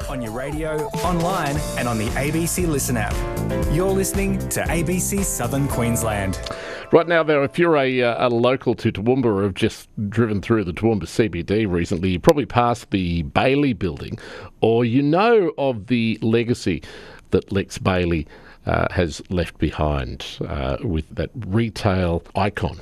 on your radio, online and on the ABC Listen app. You're listening to ABC Southern Queensland. Right now, though, if you're a local to Toowoomba or have just driven through the Toowoomba CBD recently, you probably passed the Bailey building, or you know of the legacy that Lex Bailey has left behind with that retail icon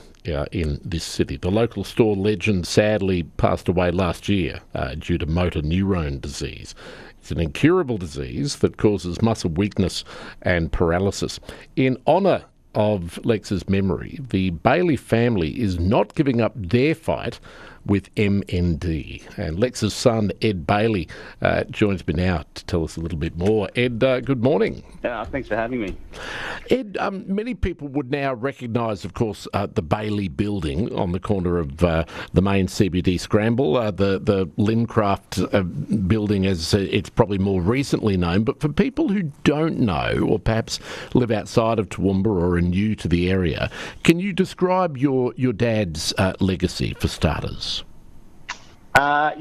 in this city. The local store legend sadly passed away last year due to motor neurone disease. It's an incurable disease that causes muscle weakness and paralysis. In honour of Lex's memory, the Bailey family is not giving up their fight with MND. And Lex's son, Ed Bailey, joins me now to tell us a little bit more. Ed, good morning. Thanks for having me. Ed, many people would now recognise, of course, the Bailey building on the corner of the main CBD scramble, the Lincraft building as it's probably more recently known. But for people who don't know or perhaps live outside of Toowoomba or are new to the area, can you describe your dad's legacy for starters? So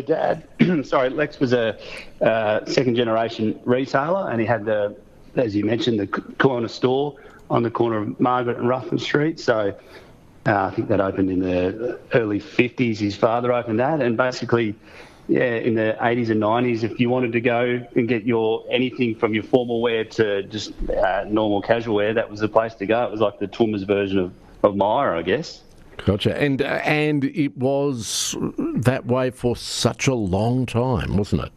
Dad, Lex was a second-generation retailer, and he had as you mentioned, the corner store on the corner of Margaret and Ruthven Street. So I think that opened in the early 50s. His father opened that, and basically, in the 80s and 90s, if you wanted to go and get anything from your formal wear to just normal casual wear, that was the place to go. It was like the Toowoomba's version of Myer, I guess. Gotcha. And it was that way for such a long time, wasn't it?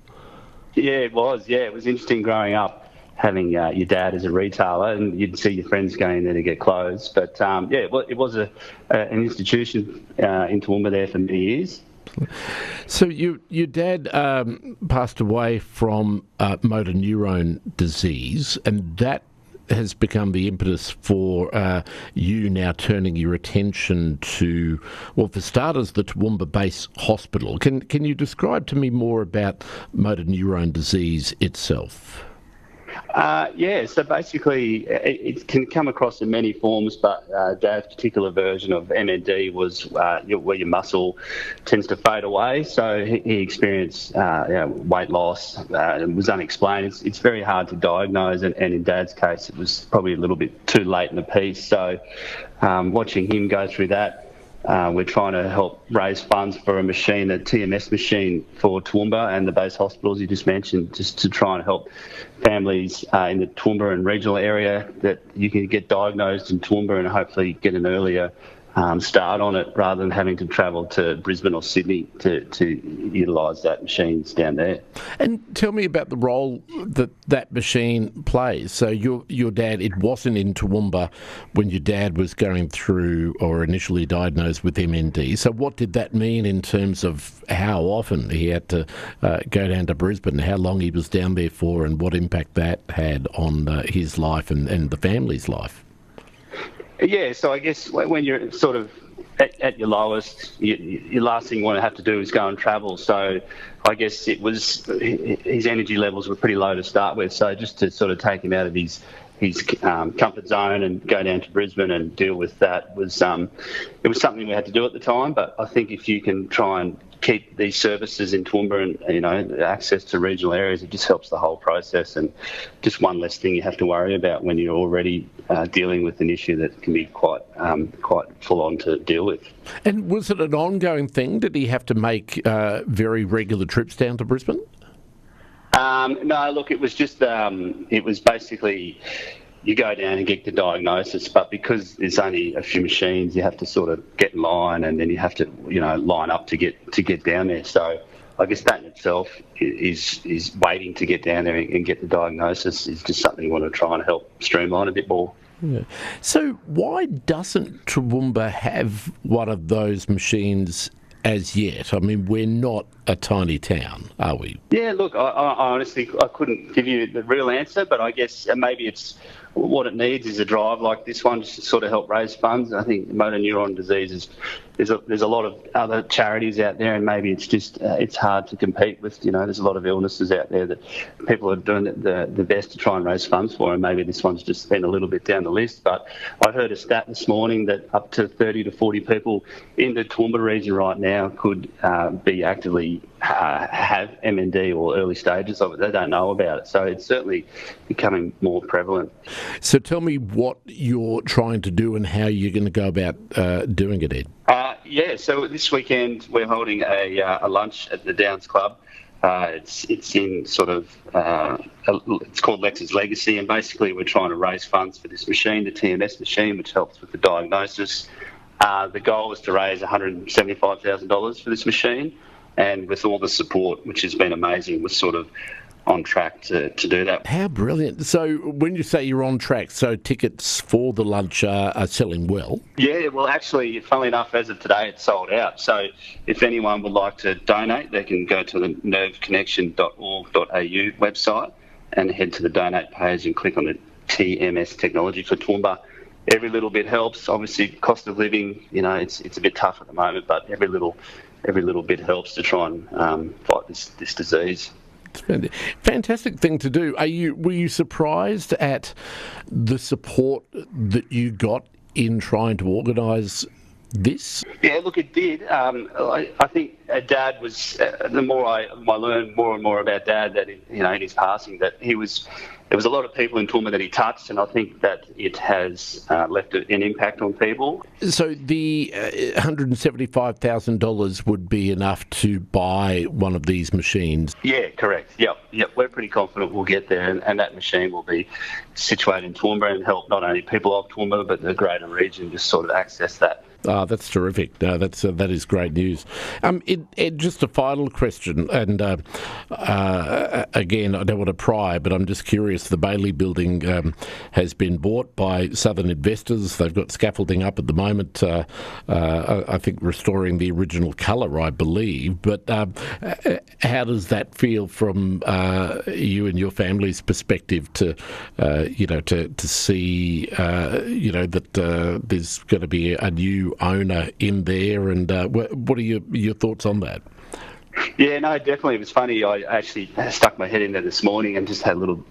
Yeah, it was. Yeah, it was interesting growing up, having your dad as a retailer, and you'd see your friends going there to get clothes. But it was an institution in Toowoomba there for many years. So your dad passed away from motor neurone disease, and that has become the impetus for you now turning your attention to, well, for starters, the Toowoomba Base Hospital. Can you describe to me more about motor neurone disease itself? So basically it can come across in many forms, but Dad's particular version of MND was where your muscle tends to fade away. So he experienced weight loss. It was unexplained. It's very hard to diagnose, and in Dad's case it was probably a little bit too late in the piece. So watching him go through that, we're trying to help raise funds for a TMS machine for Toowoomba and the base hospitals you just mentioned, just to try and help families in the Toowoomba and regional area that you can get diagnosed in Toowoomba and hopefully get an earlier start on it rather than having to travel to Brisbane or Sydney to utilise that machines down there. And tell me about the role that machine plays. So your dad, it wasn't in Toowoomba when your dad was going through or initially diagnosed with MND. So what did that mean in terms of how often he had to go down to Brisbane, how long he was down there for, and what impact that had on his life and the family's life? Yeah, so I guess when you're sort of at your lowest, your last thing you want to have to do is go and travel. So I guess his energy levels were pretty low to start with. So just to sort of take him out of his comfort zone and go down to Brisbane and deal with that it was something we had to do at the time. But I think if you can try and keep these services in Toowoomba and access to regional areas, it just helps the whole process, and just one less thing you have to worry about when you're already dealing with an issue that can be quite full on to deal with. And was it an ongoing thing? Did he have to make very regular trips down to Brisbane? No, look, it was just it was basically you go down and get the diagnosis, but because there's only a few machines, you have to sort of get in line, and then you have to line up to get down there. So I guess that in itself is waiting to get down there and get the diagnosis is just something we want to try and help streamline a bit more. Yeah. So why doesn't Toowoomba have one of those machines as yet? I mean, we're not a tiny town, are we? Yeah, look, I honestly couldn't give you the real answer, but I guess maybe it's what it needs is a drive like this one just to sort of help raise funds. I think motor neurone disease there's a lot of other charities out there, and maybe it's just it's hard to compete with. There's a lot of illnesses out there that people are doing the best to try and raise funds for, and maybe this one's just been a little bit down the list. But I heard a stat this morning that up to 30 to 40 people in the Toowoomba region right now could be actively have MND or early stages of it. They don't know about it. So it's certainly becoming more prevalent. So tell me what you're trying to do and how you're going to go about doing it, Ed. So this weekend we're holding a lunch at the Downs Club. It's in sort of, it's called Lex's Legacy, and basically we're trying to raise funds for this machine, the TMS machine, which helps with the diagnosis. The goal is to raise $175,000 for this machine, and with all the support, which has been amazing, we're sort of on track to do that. How brilliant. So when you say you're on track, so tickets for the lunch are selling well? Yeah, well, actually, funnily enough, as of today, it's sold out. So if anyone would like to donate, they can go to the nerveconnection.org.au website and head to the donate page and click on the TMS technology for Toowoomba. Every little bit helps. Obviously, cost of living, it's a bit tough at the moment, but every little bit helps to try and fight this disease. Fantastic thing to do. Were you surprised at the support that you got in trying to organise this? Yeah, look, it did. I think Dad was. The more I learned more and more about Dad, that in his passing, that there was a lot of people in Toowoomba that he touched, and I think that it has left an impact on people. So the $175,000 would be enough to buy one of these machines? Yeah, correct. Yep. We're pretty confident we'll get there, and that machine will be situated in Toowoomba and help not only people of Toowoomba but the greater region just sort of access that. That's terrific. No, that is great news. Ed, just a final question, and again, I don't want to pry, but I'm just curious. The Bailey building has been bought by Southern investors. They've got scaffolding up at the moment, I think restoring the original colour, I believe. But how does that feel from you and your family's perspective to see that there's going to be a new owner in there, and what are your thoughts on that? Yeah, no, definitely. It was funny. I actually stuck my head in there this morning and just had a little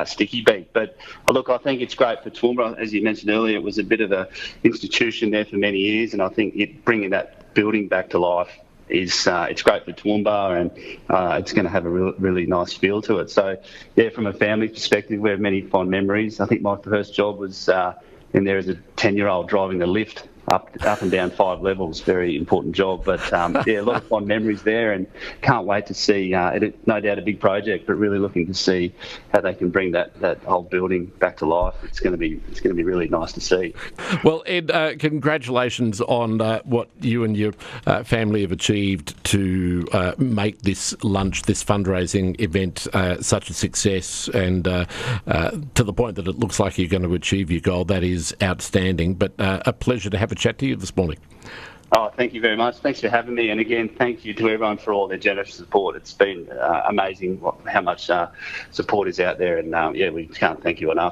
sticky beak. But look, I think it's great for Toowoomba. As you mentioned earlier, it was a bit of an institution there for many years, and I think bringing that building back to life is it's great for Toowoomba, and it's going to have a really nice feel to it. So, yeah, from a family perspective, we have many fond memories. I think my first job was in there as a 10-year-old driving the lift up and down 5 levels. Very important job, but yeah, a lot of fond memories there, and can't wait to see no doubt a big project, but really looking to see how they can bring that whole building back to life. It's going to be really nice to see. Well, Ed, congratulations on what you and your family have achieved to make this lunch, this fundraising event, such a success, and to the point that it looks like you're going to achieve your goal. That is outstanding, but a pleasure to have a chat to you this morning. Oh, thank you very much. Thanks for having me. And again, thank you to everyone for all their generous support. It's been amazing how much support is out there. And yeah, we can't thank you enough.